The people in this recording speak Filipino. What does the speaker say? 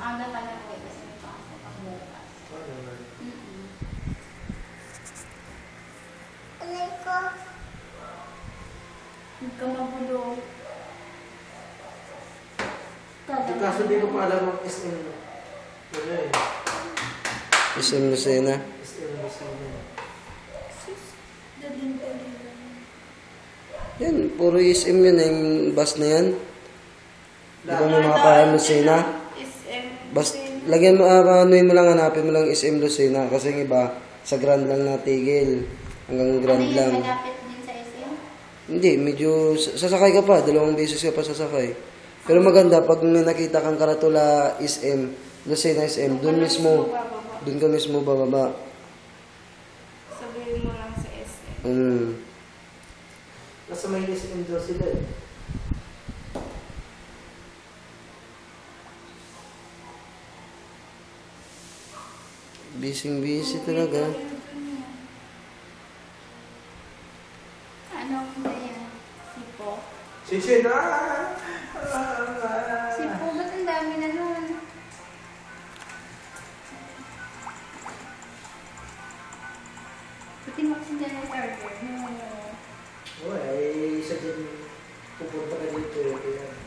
Aga pa lang kayo kasi may pasok ang bukas. Alay ko. Huwag ka mabulog. Kaso di ko pa alam ang SM. Ano eh? SM Lucena. SM Lucena. Yan, puro SM yun eh, yung bus na yan. Di ba may mga parang Lucena? Bas, lagyan mo, anuin mo lang, hanapin mo lang SM Lucena. Kasi yung iba, sa Grand lang natigil. Hanggang Grand Ano lang. yun, malapit din sa SM? Hindi, medyo sasakay ka pa. 2 beses ka pa sasakay. Pero maganda, pag may nakita kang karatula SM, Lucena SM, doon ka mismo bababa. Sabihin mo lang sa SM. Nasa may SM daw sila eh. Busy talaga. Anong ba yan? Sipo? Sisin! Sipo, ba't ang dami na nun? Pati mo kasi dyan ang charger. Oh, ay isa din pupunta ka dito eh. Kaya